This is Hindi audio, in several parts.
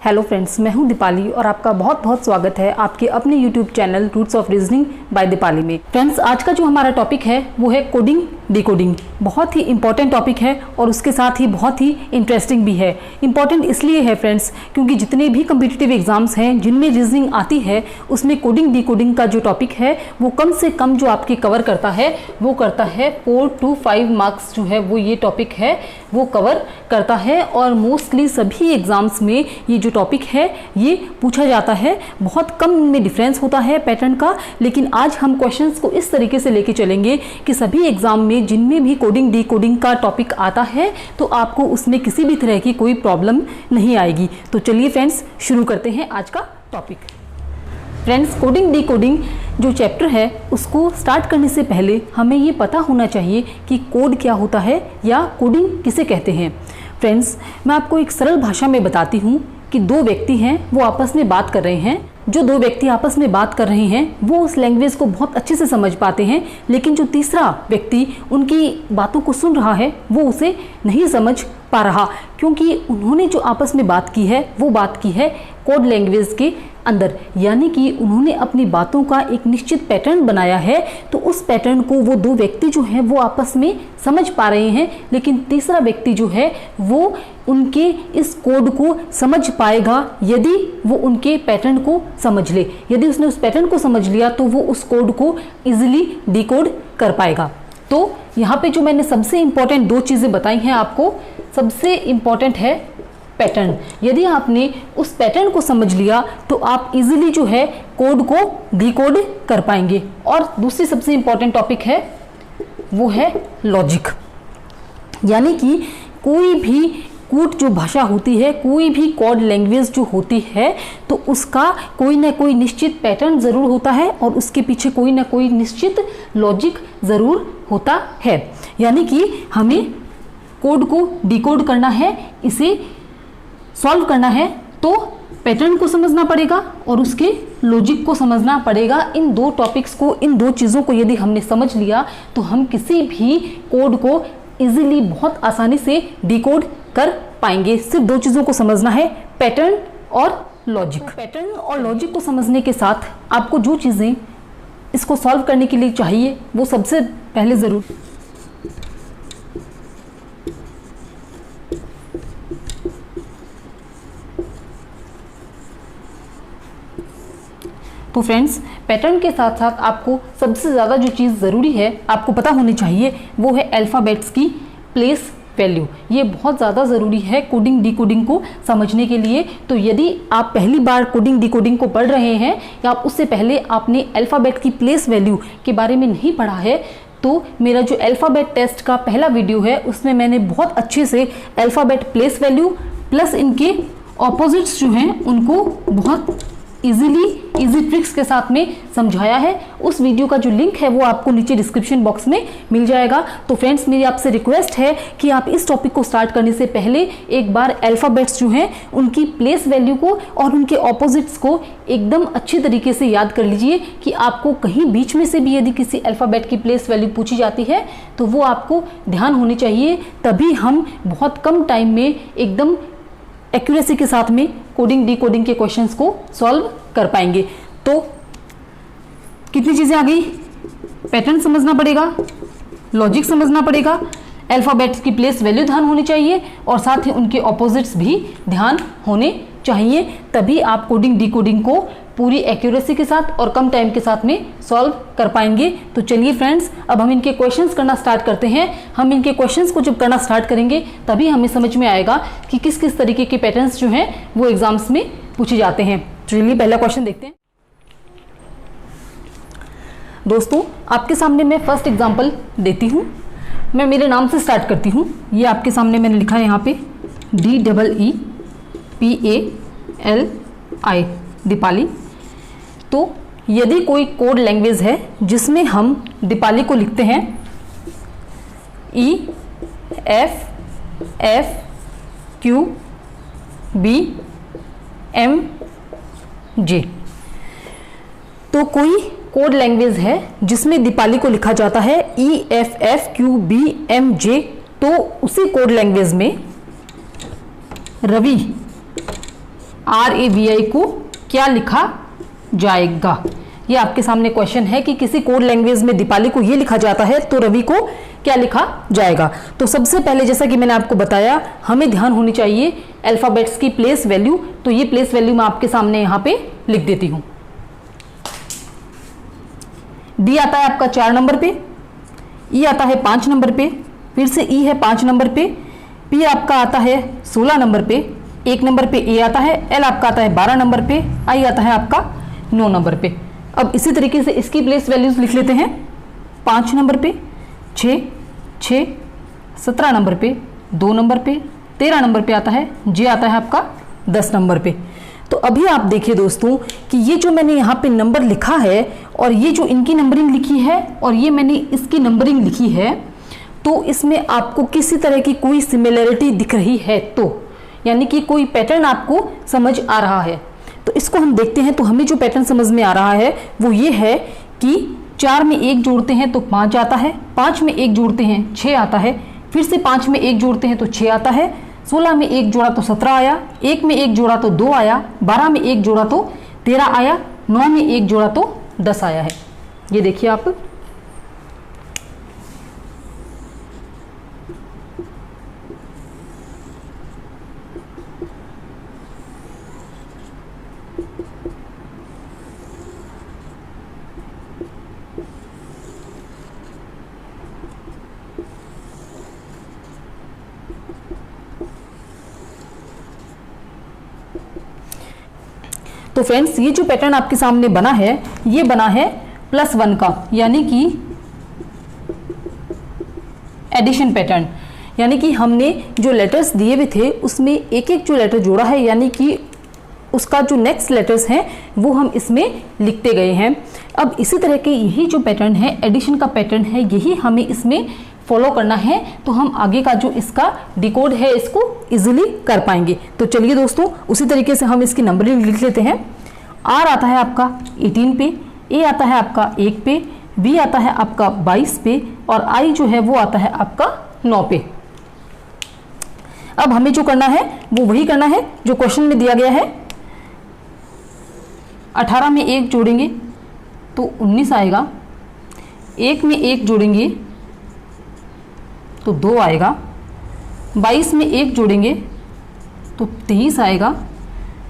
हेलो फ्रेंड्स, मैं हूं दीपाली और आपका बहुत बहुत स्वागत है आपके अपने YouTube channel Roots of Reasoning by Deepali में। फ्रेंड्स, आज का जो हमारा टॉपिक है वो है कोडिंग डिकोडिंग। बहुत ही इंपॉर्टेंट टॉपिक है और उसके साथ ही बहुत ही इंटरेस्टिंग भी है। इंपॉर्टेंट इसलिए है फ्रेंड्स क्योंकि जितने भी कम्पिटिटिव एग्जाम्स हैं जिनमें रीजनिंग आती है उसमें कोडिंग डिकोडिंग का जो टॉपिक है वो कम से कम जो आपके कवर करता है वो करता है 4 to 5 मार्क्स जो है वो ये टॉपिक है वो कवर करता है। और मोस्टली सभी एग्जाम्स में ये जो टॉपिक है ये पूछा जाता है। बहुत कम में डिफरेंस होता है पैटर्न का, लेकिन आज हम क्वेश्चंस को इस तरीके से लेके चलेंगे कि सभी एग्जाम में जिनमें भी कोडिंग डिकोडिंग का टॉपिक आता है तो आपको उसमें किसी भी तरह की कोई प्रॉब्लम नहीं आएगी। तो चलिए फ्रेंड्स, शुरू करते हैं आज का टॉपिक। फ्रेंड्स, कोडिंग डिकोडिंग जो चैप्टर है उसको स्टार्ट करने से पहले हमें ये पता होना चाहिए कि कोड क्या होता है या कोडिंग किसे कहते हैं। फ्रेंड्स, मैं आपको एक सरल भाषा में बताती हूँ कि दो व्यक्ति हैं वो आपस में बात कर रहे हैं। जो दो व्यक्ति आपस में बात कर रहे हैं वो उस लैंग्वेज को बहुत अच्छे से समझ पाते हैं, लेकिन जो तीसरा व्यक्ति उनकी बातों को सुन रहा है वो उसे नहीं समझ पा रहा, क्योंकि उन्होंने जो आपस में बात की है वो बात की है कोड लैंग्वेज के अंदर। यानी कि उन्होंने अपनी बातों का एक निश्चित पैटर्न बनाया है, तो उस पैटर्न को वो दो व्यक्ति जो हैं वो आपस में समझ पा रहे हैं, लेकिन तीसरा व्यक्ति जो है वो उनके इस कोड को समझ पाएगा यदि वो उनके पैटर्न को समझ ले। यदि उसने उस पैटर्न को समझ लिया तो वो उस कोड को इजीली डिकोड कर पाएगा। तो यहाँ पे जो मैंने सबसे इंपॉर्टेंट दो चीज़ें बताई हैं आपको, सबसे इंपॉर्टेंट है पैटर्न। यदि आपने उस पैटर्न को समझ लिया तो आप इजीली जो है कोड को डिकोड कर पाएंगे। और दूसरी सबसे इंपॉर्टेंट टॉपिक है वो है लॉजिक। यानी कि कोई भी कूट जो भाषा होती है, कोई भी कोड लैंग्वेज जो होती है, तो उसका कोई ना कोई निश्चित पैटर्न ज़रूर होता है और उसके पीछे कोई ना कोई निश्चित लॉजिक ज़रूर होता है। यानी कि हमें कोड को डिकोड करना है, इसे सॉल्व करना है, तो पैटर्न को समझना पड़ेगा और उसके लॉजिक को समझना पड़ेगा। इन दो टॉपिक्स को, इन दो चीज़ों को यदि हमने समझ लिया तो हम किसी भी कोड को इजीली बहुत आसानी से डिकोड कर पाएंगे। सिर्फ दो चीज़ों को समझना है, पैटर्न और लॉजिक। तो पैटर्न और लॉजिक को समझने के साथ आपको जो चीज़ें इसको सॉल्व करने के लिए चाहिए वो सबसे पहले ज़रूर तो फ्रेंड्स, पैटर्न के साथ साथ आपको सबसे ज़्यादा जो चीज़ ज़रूरी है आपको पता होनी चाहिए वो है अल्फ़ाबेट्स की प्लेस वैल्यू। ये बहुत ज़्यादा ज़रूरी है कोडिंग डिकोडिंग को समझने के लिए। तो यदि आप पहली बार कोडिंग डिकोडिंग को पढ़ रहे हैं या उससे पहले आपने अल्फ़ाबेट की प्लेस वैल्यू के बारे में नहीं पढ़ा है, तो मेरा जो अल्फ़ाबेट टेस्ट का पहला वीडियो है उसमें मैंने बहुत अच्छे से अल्फ़ाबेट प्लेस वैल्यू प्लस इनके ऑपोजिट्स जो हैं उनको बहुत इजी ट्रिक्स के साथ में समझाया है। उस वीडियो का जो लिंक है वो आपको नीचे डिस्क्रिप्शन बॉक्स में मिल जाएगा। तो फ्रेंड्स, मेरी आपसे रिक्वेस्ट है कि आप इस टॉपिक को स्टार्ट करने से पहले एक बार अल्फ़ाबेट्स जो हैं उनकी प्लेस वैल्यू को और उनके ऑपोजिट्स को एकदम अच्छी तरीके से याद कर लीजिए कि आपको कहीं बीच में से भी यदि किसी अल्फ़ाबेट की प्लेस वैल्यू पूछी जाती है तो वो आपको ध्यान होनी चाहिए। तभी हम बहुत कम टाइम में एकदम एक्यूरेसी के साथ में कोडिंग डिकोडिंग के क्वेश्चंस को सॉल्व कर पाएंगे। तो कितनी चीज़ें आ गई? पैटर्न समझना पड़ेगा, लॉजिक समझना पड़ेगा, अल्फ़ाबेट्स की प्लेस वैल्यू ध्यान होनी चाहिए और साथ ही उनके ऑपोजिट्स भी ध्यान होने चाहिए। तभी आप कोडिंग डिकोडिंग को पूरी एक्यूरेसी के साथ और कम टाइम के साथ में सॉल्व कर पाएंगे। तो चलिए फ्रेंड्स, अब हम इनके क्वेश्चंस करना स्टार्ट करते हैं। हम इनके क्वेश्चंस को जब करना स्टार्ट करेंगे तभी हमें समझ में आएगा कि किस किस तरीके के पैटर्न्स जो हैं वो एग्जाम्स में पूछे जाते हैं। चलिए पहला क्वेश्चन देखते हैं। दोस्तों, आपके सामने मैं फर्स्ट एग्जाम्पल देती हूँ। मैं मेरे नाम से स्टार्ट करती हूँ। ये आपके सामने मैंने लिखा है यहाँ पे DEEPALI, दीपाली। तो यदि कोई कोड लैंग्वेज है जिसमें हम दीपाली को लिखते हैं EFFQBMJ, तो कोई कोड लैंग्वेज है जिसमें दीपाली को लिखा जाता है EFFQBMJ, तो उसी कोड लैंग्वेज में रवि RAVI को क्या लिखा जाएगा? ये आपके सामने क्वेश्चन है कि किसी कोड लैंग्वेज में दीपाली को ये लिखा जाता है तो रवि को क्या लिखा जाएगा। तो सबसे पहले जैसा कि मैंने आपको बताया, हमें ध्यान होनी चाहिए अल्फाबेट्स की प्लेस वैल्यू। तो ये प्लेस वैल्यू मैं आपके सामने यहाँ पे लिख देती हूँ। डी आता है आपका 4 नंबर पे, ई आता है 5 नंबर पे, फिर से ई है 5 नंबर पे, पी आपका आता है 16 नंबर पे, 1 नंबर पे ए आता है, एल आपका आता है 12 नंबर पे, आई आता है आपका 9 नंबर पे। अब इसी तरीके से इसकी प्लेस वैल्यूज लिख लेते हैं। 5 नंबर पे 6, 6, 17 नंबर पे 2 नंबर पे, 13 नंबर पे आता है, जे आता है आपका 10 नंबर पे। तो अभी आप देखिए दोस्तों कि ये जो मैंने यहाँ पे नंबर लिखा है और ये जो इनकी नंबरिंग लिखी है और ये मैंने इसकी नंबरिंग लिखी है, तो इसमें आपको किसी तरह की कोई सिमिलरिटी दिख रही है, तो यानी कि कोई पैटर्न आपको समझ आ रहा है। तो इसको हम देखते हैं। तो हमें जो पैटर्न समझ में आ रहा है वो ये है कि 4 में 1 जोड़ते हैं तो 5 आता है, 5 में 1 जोड़ते हैं 6 आता है, फिर से 5 में 1 जोड़ते हैं तो 6 आता है, 16 में 1 जोड़ा तो 17 आया, 1 में 1 जोड़ा तो 2 आया, 12 में 1 जोड़ा तो 13 आया, 9 में 1 जोड़ा तो 10 आया है। ये देखिए आप। तो फ्रेंड्स, ये जो पैटर्न आपके सामने बना है ये बना है +1 का, यानी कि एडिशन पैटर्न। यानी कि हमने जो लेटर्स दिए हुए थे उसमें एक एक जो लेटर जोड़ा है, यानी कि उसका जो नेक्स्ट लेटर्स हैं वो हम इसमें लिखते गए हैं। अब इसी तरह के यही जो पैटर्न है, एडिशन का पैटर्न है, यही हमें इसमें फॉलो करना है, तो हम आगे का जो इसका डिकोड है इसको इजीली कर पाएंगे। तो चलिए दोस्तों, उसी तरीके से हम इसकी नंबरिंग लिख लेते हैं। आर आता है आपका 18 पे, ए आता है आपका 1 पे, बी आता है आपका 22 पे और आई जो है वो आता है आपका 9 पे। अब हमें जो करना है वो वही करना है जो क्वेश्चन में दिया गया है। 18 में 1 जोड़ेंगे तो 19 आएगा, 1 में 1 जोड़ेंगे तो 2 आएगा, 22 में 1 जोड़ेंगे तो 23 आएगा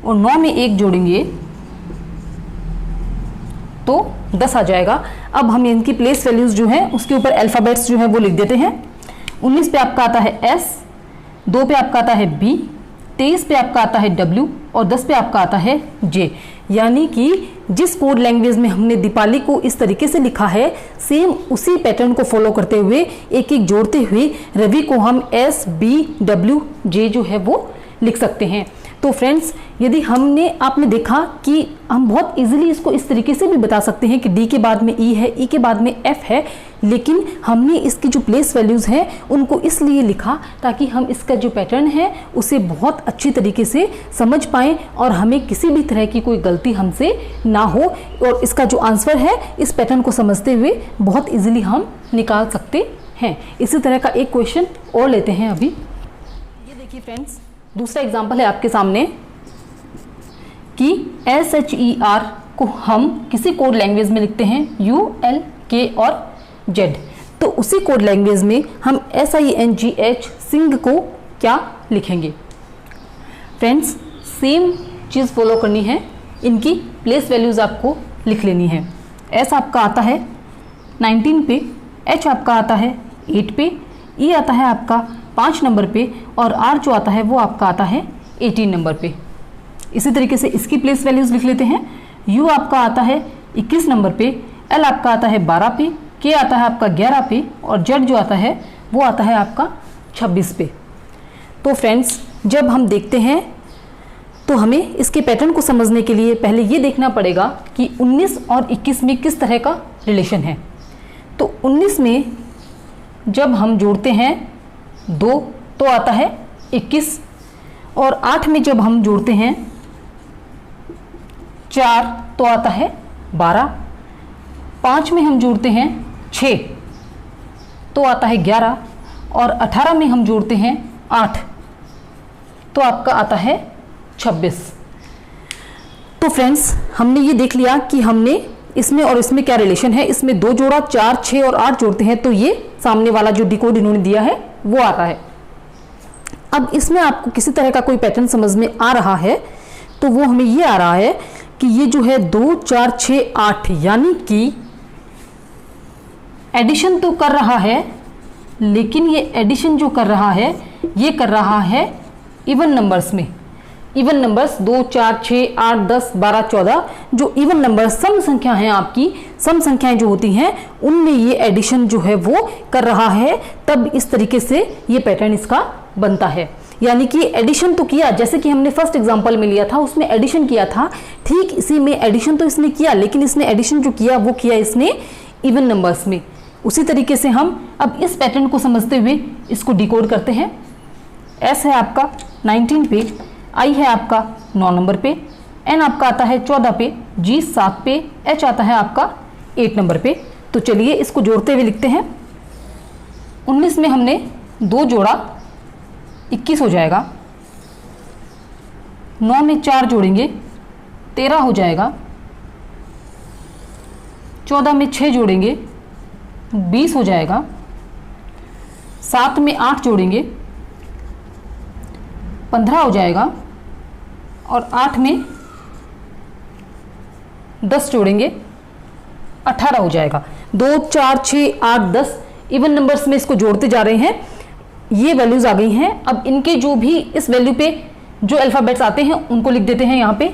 और 9 में 1 जोड़ेंगे तो 10 आ जाएगा। अब हम इनकी प्लेस वैल्यूज जो है उसके ऊपर अल्फ़ाबेट्स जो है वो लिख देते हैं। 19 पे आपका आता है S, 2 पे आपका आता है B, 23 पे आपका आता है W और 10 पे आपका आता है J। यानी कि जिस कोड लैंग्वेज में हमने दीपाली को इस तरीके से लिखा है, सेम उसी पैटर्न को फॉलो करते हुए एक एक जोड़ते हुए रवि को हम S, B, W, J जो है वो लिख सकते हैं। तो फ्रेंड्स, यदि आपने देखा कि हम बहुत इजीली इसको इस तरीके से भी बता सकते हैं कि D के बाद में E है, E के बाद में F है, लेकिन हमने इसकी जो प्लेस वैल्यूज़ हैं उनको इसलिए लिखा ताकि हम इसका जो पैटर्न है उसे बहुत अच्छी तरीके से समझ पाएँ और हमें किसी भी तरह की कोई गलती हमसे ना हो और इसका जो आंसर है इस पैटर्न को समझते हुए बहुत ईजिली हम निकाल सकते हैं। इसी तरह का एक क्वेश्चन और लेते हैं अभी। ये देखिए फ्रेंड्स, दूसरा एग्जाम्पल है आपके सामने कि SHER को हम किसी कोड लैंग्वेज में लिखते हैं U, L, K और Z। तो उसी कोड लैंग्वेज में हम SINGH सिंग को क्या लिखेंगे? फ्रेंड्स, सेम चीज़ फॉलो करनी है, इनकी प्लेस वैल्यूज़ आपको लिख लेनी है। S आपका आता है 19 पे, H आपका आता है 8 पे, E आता है आपका 5 नंबर पे और R जो आता है वो आपका आता है 18 नंबर पे। इसी तरीके से इसकी प्लेस वैल्यूज़ लिख लेते हैं। U आपका आता है 21 नंबर पे, L आपका आता है 12 पे, K आता है आपका 11 पे और Z जो आता है वो आता है आपका 26 पे। तो फ्रेंड्स, जब हम देखते हैं तो हमें इसके पैटर्न को समझने के लिए पहले ये देखना पड़ेगा कि 19 और 21 में किस तरह का रिलेशन है। तो 19 में जब हम जोड़ते हैं 2 तो आता है 21 और 8 में जब हम जोड़ते हैं 4 तो आता है 12, 5 में हम जोड़ते हैं 6 तो आता है 11 और 18 में हम जोड़ते हैं 8 तो आपका आता है 26। तो फ्रेंड्स हमने ये देख लिया कि हमने इसमें और इसमें क्या रिलेशन है। इसमें 2 जोड़ा 4, 6 और 8 जोड़ते हैं तो ये सामने वाला जो डिकोड इन्होंने दिया है वो आता है। अब इसमें आपको किसी तरह का कोई पैटर्न समझ में आ रहा है तो वो हमें ये आ रहा है कि ये जो है 2, 4, 6, 8 यानी कि एडिशन तो कर रहा है, लेकिन ये एडिशन जो कर रहा है ये कर रहा है इवन नंबर्स में। इवन नंबर्स 2, 4, 6, 8, 10, 12, 14 जो इवन नंबर सम संख्या हैं, आपकी सम संख्याएं जो होती हैं उनमें ये एडिशन जो है वो कर रहा है। तब इस तरीके से ये पैटर्न इसका बनता है। यानी कि एडिशन तो किया, जैसे कि हमने फर्स्ट एग्जांपल में लिया था उसमें एडिशन किया था, ठीक इसी में एडिशन तो इसने किया, लेकिन इसने एडिशन जो किया वो किया इसने इवन नंबर्स में। उसी तरीके से हम अब इस पैटर्न को समझते हुए इसको डिकोड करते हैं। एस है आपका 19 पे, आई है आपका 9 नंबर पे, एन आपका आता है 14 पे, जी 7 पे, एच आता है आपका 8 नंबर पे। तो चलिए इसको जोड़ते हुए लिखते हैं। 19 में हमने 2 जोड़ा 21 हो जाएगा, 9 में 4 जोड़ेंगे 13 हो जाएगा, 14 में 6 जोड़ेंगे 20 हो जाएगा, 7 में 8 जोड़ेंगे 15 हो जाएगा और 8 में 10 जोड़ेंगे 18 हो जाएगा। 2, 4, 6, 8, 10 इवन नंबर्स में इसको जोड़ते जा रहे हैं। ये वैल्यूज आ गई हैं। अब इनके जो भी इस वैल्यू पे जो अल्फ़ाबेट्स आते हैं उनको लिख देते हैं। यहाँ पे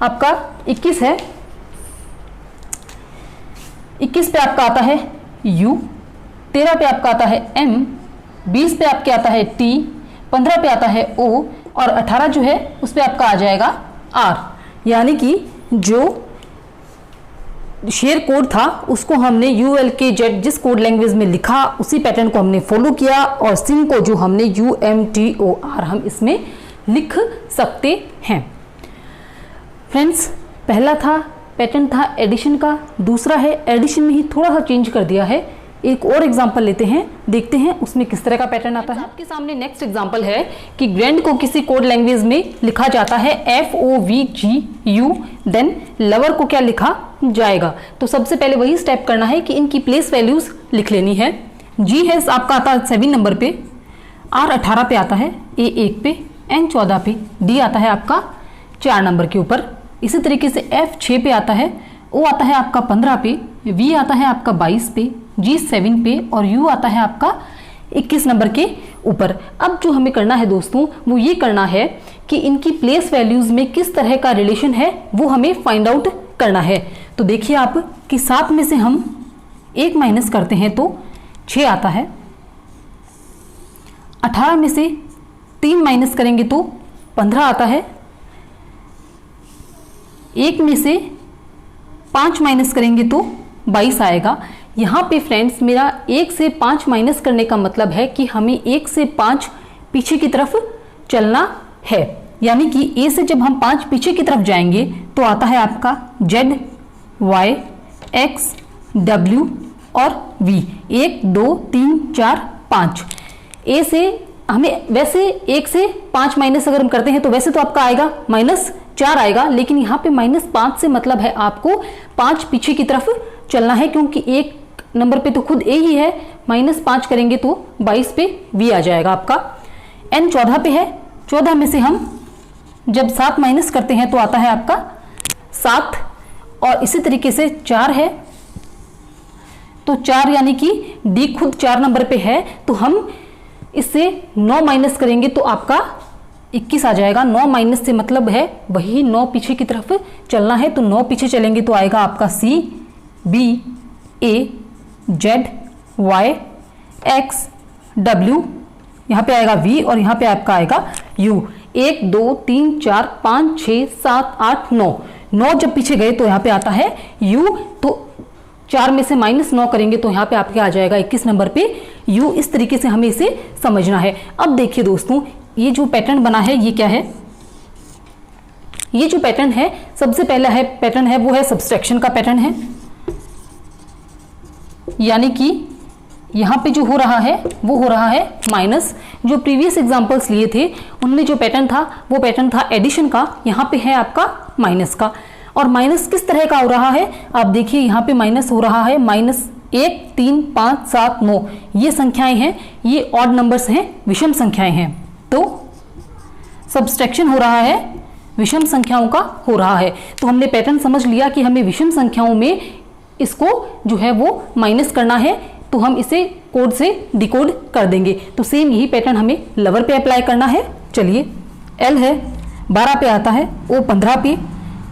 आपका 21 है, 21 पे आपका आता है U, 13 पे आपका आता है M, 20 पे आपके आता है T, 15 पे आता है O और 18 जो है उस पे आपका आ जाएगा R। यानी कि जो शेयर कोड था उसको हमने ULKZ जिस कोड लैंग्वेज में लिखा उसी पैटर्न को हमने फॉलो किया और सिम को जो हमने UMTOR हम इसमें लिख सकते हैं। फ्रेंड्स, पहला था पैटर्न था एडिशन का, दूसरा है एडिशन में ही थोड़ा सा चेंज कर दिया है। एक और एग्जांपल लेते हैं, देखते हैं उसमें किस तरह का पैटर्न आता है। आपके सामने नेक्स्ट एग्जांपल है कि ग्रैंड को किसी कोड लैंग्वेज में लिखा जाता है FOVGU, देन लवर को क्या लिखा जाएगा। तो सबसे पहले वही स्टेप करना है कि इनकी प्लेस वैल्यूज लिख लेनी है। G है आपका आता है 7 नंबर पे, R 18 पे आता है, A 1 पे, N 14 पे, D आता है आपका 4 नंबर के ऊपर। इसी तरीके से F 6 पे आता है, O आता है आपका 15 पे, V आता है आपका 22 पे, G 7 पे और U आता है आपका 21 नंबर के ऊपर। अब जो हमें करना है दोस्तों वो ये करना है कि इनकी प्लेस वैल्यूज में किस तरह का रिलेशन है वो हमें फाइंड आउट करना है। तो देखिए आप कि 7 में से हम 1 माइनस करते हैं तो 6 आता है, 18 में से 3 माइनस करेंगे तो 15 आता है, 1 में से 5 माइनस करेंगे तो 22 आएगा। यहाँ पे फ्रेंड्स मेरा 1 से 5 माइनस करने का मतलब है कि हमें 1 से 5 पीछे की तरफ चलना है। यानी कि A से जब हम 5 पीछे की तरफ जाएंगे तो आता है आपका Z, Y, X, W और V। 1, 2, 3, 4, 5। A से हमें वैसे 1 से 5 माइनस अगर हम करते हैं तो वैसे तो आपका आएगा -4 आएगा, लेकिन यहाँ पे -5 से मतलब है आपको 5 पीछे की तरफ चलना है, क्योंकि 1 नंबर पे तो खुद A ही है, -5 करेंगे तो 22 पे V आ जाएगा आपका। N 14 पे है, 14 में से हम जब 7 माइनस करते हैं तो आता है आपका 7 और इसी तरीके से 4 है तो 4 यानी कि D खुद 4 नंबर पे है तो हम इससे 9 माइनस करेंगे तो आपका 21 आ जाएगा। 9 माइनस से मतलब है वही 9 पीछे की तरफ चलना है, तो 9 पीछे चलेंगे तो आएगा आपका C, B, A, Z, Y, X, W, यहाँ पे आएगा V और यहाँ पे आपका आएगा U। 1, 2, 3, 4, 5, 6, 7, 8, 9। 9 जब पीछे गए तो यहाँ पे आता है U, तो 4 में से -9 करेंगे तो यहाँ पे आपके आ जाएगा 21 नंबर पे U। इस तरीके से हमें इसे समझना है। अब देखिए दोस्तों, ये जो पैटर्न बना है ये क्या है? ये जो पैटर्न है सबसे पहला है पैटर्न है वो है सब्सट्रैक्शन का पैटर्न है, यानी कि यहाँ पे जो हो रहा है वो हो रहा है माइनस। जो प्रीवियस एग्जांपल्स लिए थे उनमें जो पैटर्न था वो पैटर्न था एडिशन का, यहाँ पे है आपका माइनस का। और माइनस किस तरह का हो रहा है, आप देखिए यहाँ पे माइनस हो रहा है -1, 3, 5, 7, 9, ये संख्याएं हैं, ये ऑड नंबर्स हैं, विषम संख्याएं हैं। तो सब्सट्रैक्शन हो रहा है, विषम संख्याओं का हो रहा है। तो हमने पैटर्न समझ लिया कि हमें विषम संख्याओं में इसको जो है वो माइनस करना है, तो हम इसे कोड से डिकोड कर देंगे। तो सेम यही पैटर्न हमें लवर पे अप्लाई करना है। चलिए, L है 12 पे आता है, O 15 पे,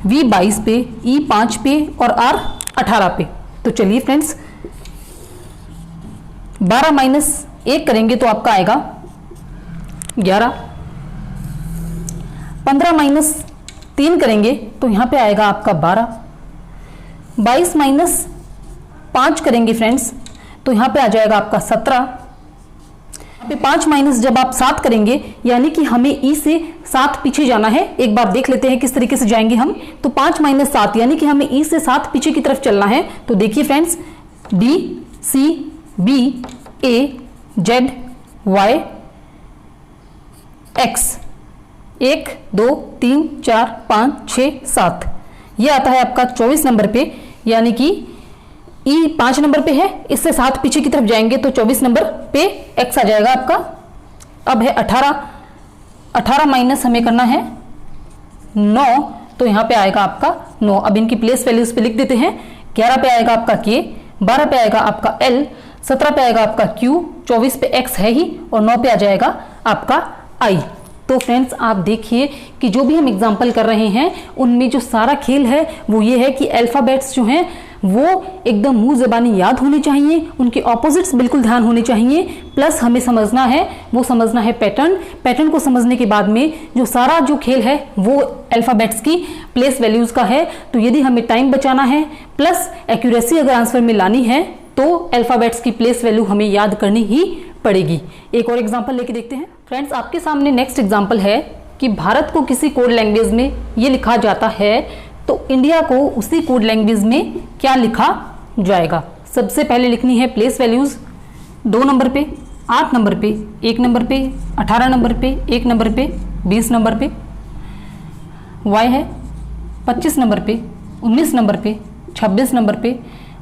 V 22 पे, E 5 पे और R 18 पे। तो चलिए फ्रेंड्स, 12 माइनस 1 करेंगे तो आपका आएगा 11, 15 माइनस 3 करेंगे तो यहाँ पे आएगा आपका 12, 22 माइनस 5 करेंगे फ्रेंड्स तो यहाँ पे आ जाएगा आपका 17। यहाँ पे 5 माइनस जब आप 7 करेंगे, यानी कि हमें ई से 7 पीछे जाना है। एक बार देख लेते हैं किस तरीके से जाएंगे हम। तो 5 माइनस 7 यानी कि हमें ई से 7 पीछे की तरफ चलना है। तो देखिए फ्रेंड्स, डी, सी, बी, ए, जेड, वाई, एक्स, 1, 2, 3, 4, 5, 6, 7, ये आता है आपका 24 नंबर पे। यानी कि ई 5 नंबर पे है, इससे 7 पीछे की तरफ जाएंगे तो 24 नंबर पे एक्स आ जाएगा आपका। अब है 18, 18 माइनस हमें करना है 9, तो यहाँ पे आएगा आपका 9। अब इनकी प्लेस वैल्यूज पे लिख देते हैं। 11 पे आएगा आपका के, 12 पे आएगा आपका एल, 17 पे आएगा आपका क्यू, 24 पे एक्स है ही और 9 पे आ जाएगा आपका आई। तो फ्रेंड्स आप देखिए कि जो भी हम एग्जाम्पल कर रहे हैं उनमें जो सारा खेल है वो ये है कि अल्फ़ाबेट्स जो हैं वो एकदम मुंह ज़बानी याद होने चाहिए, उनके ऑपोजिट्स बिल्कुल ध्यान होने चाहिए। प्लस हमें समझना है, वो समझना है पैटर्न। पैटर्न को समझने के बाद में जो सारा जो खेल है वो अल्फ़ाबेट्स की प्लेस वैल्यूज़ का है। तो यदि हमें टाइम बचाना है प्लस एक्यूरेसी अगर आंसर में लानी है तो अल्फ़ाबेट्स की प्लेस वैल्यू हमें याद करनी ही पड़ेगी। एक और एग्जाम्पल लेके देखते हैं फ्रेंड्स। आपके सामने नेक्स्ट एग्जाम्पल है कि भारत को किसी कोड लैंग्वेज में ये लिखा जाता है तो इंडिया को उसी कोड लैंग्वेज में क्या लिखा जाएगा। सबसे पहले लिखनी है प्लेस वैल्यूज 2 नंबर पे, 8 नंबर पे, 1 नंबर पे, 18 नंबर पे, 1 नंबर पे, 20 नंबर पे। वाई है 25 नंबर पे, 19 नंबर पे, 26 नंबर पे।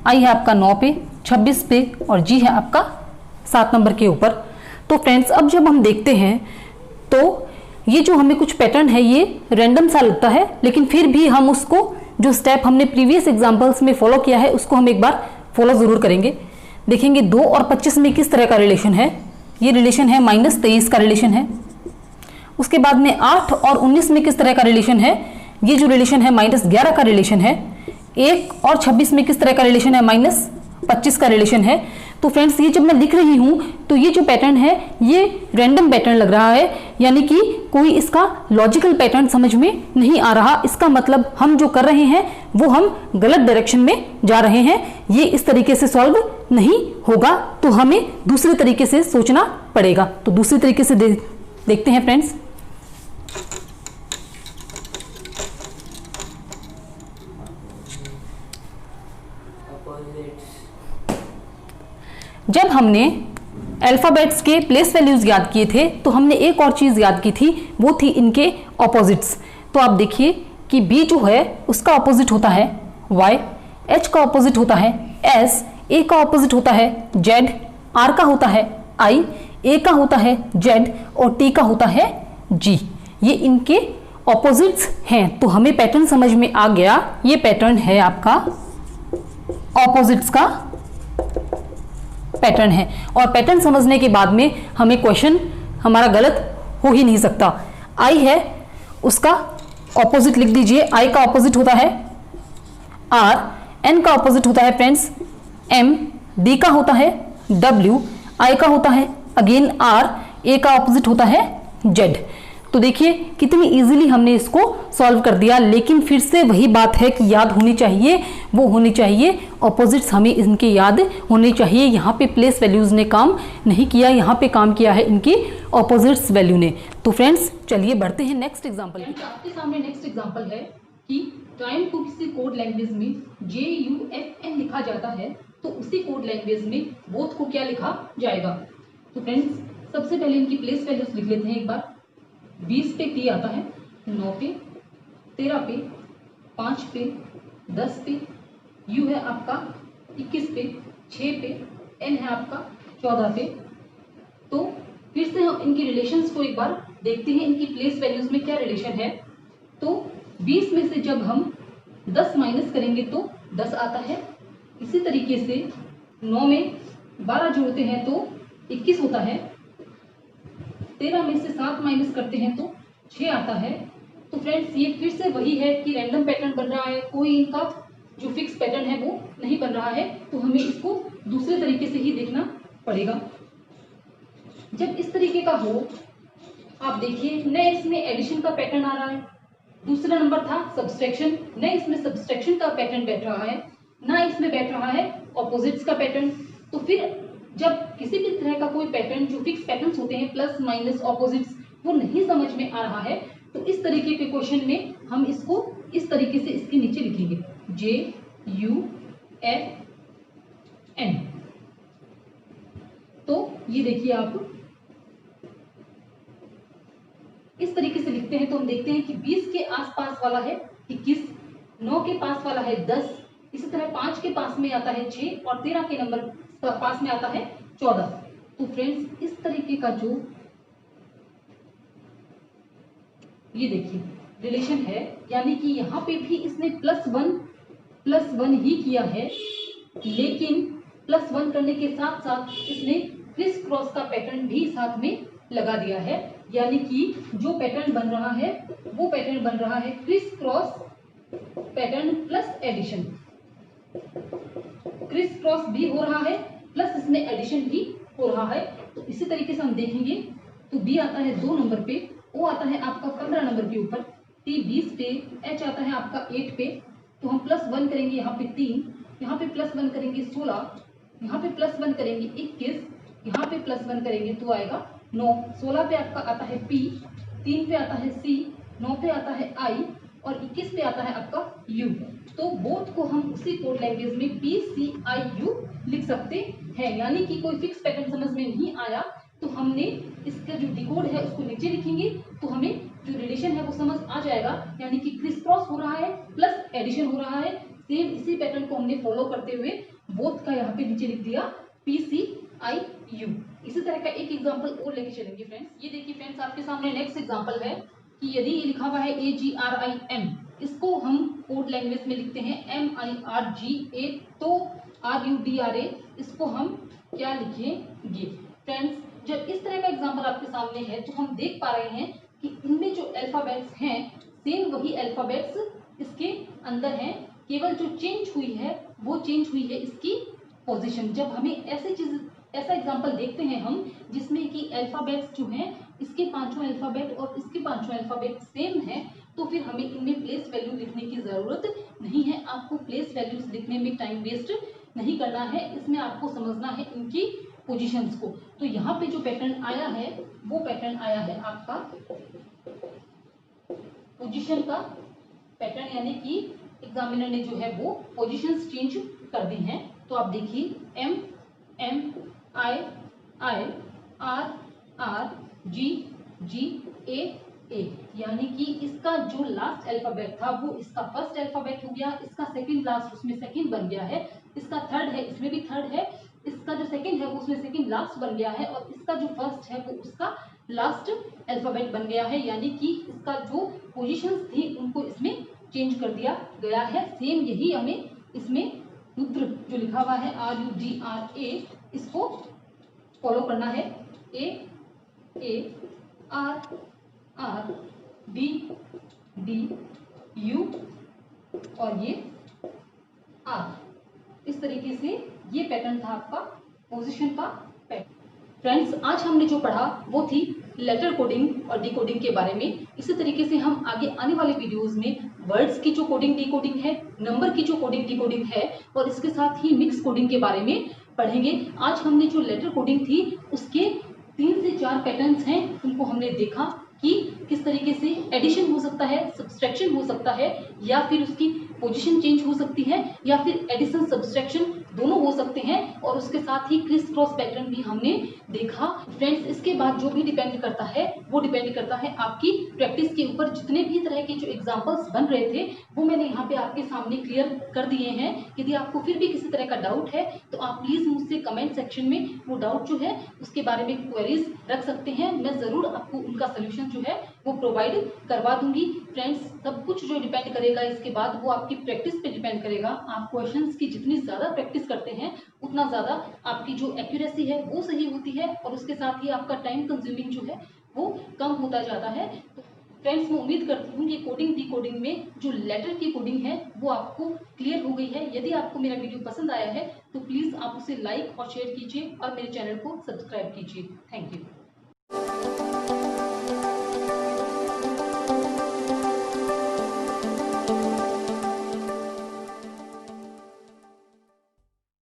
आई है आपका 9 पे, 26 पे और जी है आपका 7 नंबर के ऊपर। तो फ्रेंड्स अब जब हम देखते हैं तो ये जो हमें कुछ पैटर्न है ये रैंडम सा लगता है, लेकिन फिर भी हम उसको जो स्टेप हमने प्रीवियस एग्जांपल्स में फॉलो किया है उसको हम एक बार फॉलो जरूर करेंगे। देखेंगे 2 और 25 में किस तरह का रिलेशन है। ये रिलेशन है -23 का रिलेशन है। उसके बाद में 8 और 19 में किस तरह का रिलेशन है। ये जो रिलेशन है -11 का रिलेशन है। 1 और 26 में किस तरह का रिलेशन है, -25 का रिलेशन है। तो फ्रेंड्स ये जब मैं लिख रही हूं तो ये जो पैटर्न है ये रैंडम पैटर्न लग रहा है, यानी कि कोई इसका लॉजिकल पैटर्न समझ में नहीं आ रहा। इसका मतलब हम जो कर रहे हैं वो हम गलत डायरेक्शन में जा रहे हैं। ये इस तरीके से सॉल्व नहीं होगा, तो हमें दूसरे तरीके से सोचना पड़ेगा। तो दूसरे तरीके से देखते हैं फ्रेंड्स। जब हमने अल्फ़ाबेट्स के प्लेस वैल्यूज याद किए थे तो हमने एक और चीज़ याद की थी, वो थी इनके ऑपोजिट्स। तो आप देखिए कि B जो है उसका ऑपोजिट होता है Y, H का ऑपोजिट होता है S, A का ऑपोजिट होता है Z, R का होता है I, A का होता है Z और T का होता है G। ये इनके ऑपोजिट्स हैं। तो हमें पैटर्न समझ में आ गया, ये पैटर्न है आपका ऑपोजिट्स का पैटर्न है। और पैटर्न समझने के बाद में हमें क्वेश्चन हमारा गलत हो ही नहीं सकता। आई है उसका ऑपोजिट लिख दीजिए। आई का ऑपोजिट होता है आर, एन का ऑपोजिट होता है फ्रेंड्स एम, डी का होता है डब्ल्यू, आई का होता है अगेन आर, ए का ऑपोजिट होता है जेड। तो देखिए कितनी इजीली हमने इसको सॉल्व कर दिया। लेकिन फिर से वही बात है कि याद होनी चाहिए, वो होनी चाहिए ऑपोजिट्स, हमें इनके याद होने चाहिए। यहाँ पे प्लेस वैल्यूज ने काम नहीं किया, यहाँ पे काम किया है इनकी ऑपोजिट्स वैल्यू ने। तो फ्रेंड्स चलिए बढ़ते हैं नेक्स्ट एग्जांपल की। आपके सामने नेक्स्ट एग्जांपल है कि टाइम को किसी कोड लैंग्वेज में JUFN लिखा जाता है तो तो उसी कोड लैंग्वेज में बोथ को क्या लिखा जाएगा। तो फ्रेंड्स सबसे पहले इनकी प्लेस वैल्यूज लिख लेते हैं एक बार। 20 पे P आता है, 9 पे, 13 पे, 5 पे, 10 पे, U है आपका 21 पे, 6 पे, N है आपका 14 पे। तो फिर से हम इनकी रिलेशंस को एक बार देखते हैं, इनकी प्लेस वैल्यूज में क्या रिलेशन है। तो 20 में से जब हम 10 माइनस करेंगे तो 10 आता है। इसी तरीके से 9 में 12 जोड़ते हैं तो 21 होता है। 13 में से 7 माइनस करते हैं तो 6 आता है। तो फ्रेंड्स ये फिर से वही है कि रैंडम पैटर्न बन रहा है, कोई इनका जो फिक्स पैटर्न है वो नहीं बन रहा है। तो हमें इसको दूसरे तरीके से ही देखना पड़ेगा। जब इस तरीके का हो, आप देखिए न इसमें एडिशन का पैटर्न आ रहा है, दूसरा नंबर था सब्सट्रैक्शन, न इसमें सब्सट्रैक्शन का पैटर्न बैठ रहा है, ना इसमें बैठ रहा है ऑपोजिट्स का पैटर्न। तो फिर जब किसी भी तरह का कोई पैटर्न जो फिक्स पैटर्न्स होते हैं प्लस माइनस ऑपोजिट्स वो नहीं समझ में आ रहा है, तो इस तरीके के क्वेश्चन में हम इसको इस तरीके से इसके नीचे लिखेंगे JUFN। तो ये देखिए आप इस तरीके से लिखते हैं तो हम देखते हैं कि 20 के आसपास वाला है 21, 9 के पास वाला है 10, इसी तरह 5 के पास में आता है 6 और 13 के नंबर पास में आता है 14। तो फ्रेंड्स इस तरीके का जो ये देखिए रिलेशन है, यानी कि यहाँ पे भी इसने +1 ही किया है, लेकिन +1 करने के साथ साथ इसने क्रिस क्रॉस का पैटर्न भी साथ में लगा दिया है। यानी कि जो पैटर्न बन रहा है वो पैटर्न बन रहा है criss cross pattern plus addition. Criss cross भी हो रहा है प्लस इसमें एडिशन भी हो रहा है। तो इसी तरीके से हम देखेंगे तो B आता है 2 नंबर पे, O आता है आपका 15 नंबर के ऊपर, T 20 पे, H आता है आपका 8 पे। तो हम +1 करेंगे यहाँ पे 3, यहाँ पे +1 करेंगे 16, यहाँ पे +1 करेंगे 21, यहाँ पे +1 करेंगे तो आएगा 9। 16 पे आपका आता है P, 3 पे आता है C, 9 पे आता है I और 21 पे आता है आपका U। तो बोथ को हम उसी कोड लैंग्वेज में PCIU लिख सकते हैं। यानी कि कोई फिक्स पैटर्न समझ में नहीं आया तो हमने इसका जो डिकोड है उसको नीचे लिखेंगे तो हमें जो रिलेशन है वो समझ आ जाएगा। यानी कि क्रिस क्रॉस हो रहा है प्लस एडिशन हो रहा है। सेम इसी पैटर्न को हमने फॉलो करते हुए बोथ का यहाँ पे नीचे लिख दिया PCIU। इसी तरह का एक एग्जांपल और लेके चलेंगे फ्रेंड्स। ये देखिए फ्रेंड्स आपके सामने नेक्स्ट एग्जांपल है कि यदि ये लिखा हुआ है AGRIM, इसको हम कोड लैंग्वेज में लिखते हैं MIRGA, तो RUDRA इसको हम क्या लिखेंगे फ्रेंड्स। जब इस तरह का एग्जांपल आपके सामने है तो हम देख पा रहे हैं कि इनमें जो अल्फाबेट्स हैं सेम वही अल्फाबेट्स इसके अंदर हैं, केवल जो चेंज हुई है वो चेंज हुई है इसकी पोजीशन। जब हमें ऐसा एग्जांपल देखते हैं हम जिसमें कि अल्फाबेट्स जो हैं इसके पांचों अल्फाबेट और इसके पांचों अल्फाबेट सेम है, तो फिर हमें इनमें प्लेस वैल्यू लिखने की जरूरत नहीं है। आपको प्लेस वैल्यूज लिखने में टाइम वेस्ट नहीं करना है, इसमें आपको समझना है इनकी पोजीशंस को। तो यहाँ पे जो पैटर्न आया है वो पैटर्न आया है आपका पोजीशन का पैटर्न, यानी कि एग्जामिनर ने जो है वो पोजीशंस चेंज कर दी हैं। तो आप देखिए M M I I R R G G A A, यानी कि इसका जो लास्ट अल्फाबेट था वो इसका फर्स्ट अल्फाबेट हो गया, इसका सेकंड लास्ट उसमें सेकंड बन गया है, इसका थर्ड है इसमें भी थर्ड है, इसका जो सेकंड है वो उसमें सेकंड लास्ट बन गया है और इसका जो फर्स्ट है वो उसका लास्ट अल्फाबेट बन गया है। यानी कि इसका जो पोजीशंस थी उनको इसमें चेंज कर दिया गया है। सेम यही हमें इसमें रुद्र जो लिखा हुआ है RUDRA इसको फॉलो करना है। A A R R D D U और ये R, इस तरीके से ये पैटर्न था आपका पोजीशन का पैटर्न। फ्रेंड्स आज हमने जो पढ़ा वो थी लेटर कोडिंग और डिकोडिंग के बारे में। इसी तरीके से हम आगे आने वाले वीडियोस में वर्ड्स की जो कोडिंग डिकोडिंग है, नंबर की जो कोडिंग डिकोडिंग है और इसके साथ ही मिक्स कोडिंग के बारे में पढ़ेंगे। आज हमने जो लेटर कोडिंग थी उसके 3 से 4 पैटर्न्स हैं, उनको हमने देखा कि किस तरीके से एडिशन हो सकता है, सब्सट्रैक्शन हो सकता है, या फिर उसकी पोजीशन चेंज हो सकती है, या फिर एडिशन सब्सट्रैक्शन दोनों हो सकते हैं, और उसके साथ ही क्रिस क्रॉस पैटर्न भी हमने देखा। फ्रेंड्स, इसके बाद जो भी डिपेंड करता है वो डिपेंड करता है आपकी प्रैक्टिस के ऊपर। जितने भी तरह के जो एग्जांपल्स बन रहे थे वो मैंने यहाँ पे आपके सामने क्लियर कर दिए हैं। यदि आपको फिर भी किसी तरह का डाउट है तो आप प्लीज मुझसे कमेंट सेक्शन में वो डाउट जो है उसके बारे में क्वेरीज रख सकते हैं। मैं जरूर आपको उनका सोल्यूशन जो है वो प्रोवाइड करवा दूंगी। फ्रेंड्स, सब कुछ जो डिपेंड करेगा इसके बाद वो आपकी प्रैक्टिस पे डिपेंड करेगा। आप क्वेश्चंस की जितनी ज्यादा प्रैक्टिस करते हैं उतना ज्यादा आपकी जो एक्यूरेसी है वो सही होती है, और उसके साथ ही आपका टाइम कंज्यूमिंग जो है वो कम होता जाता है। तो फ्रेंड्स, मैं उम्मीद करती हूँ कि कोडिंग डिकोडिंग में जो लेटर की कोडिंग है वो आपको क्लियर हो गई है। यदि आपको मेरा वीडियो पसंद आया है तो प्लीज आप उसे लाइक और शेयर कीजिए और मेरे चैनल को सब्सक्राइब कीजिए। Thank you.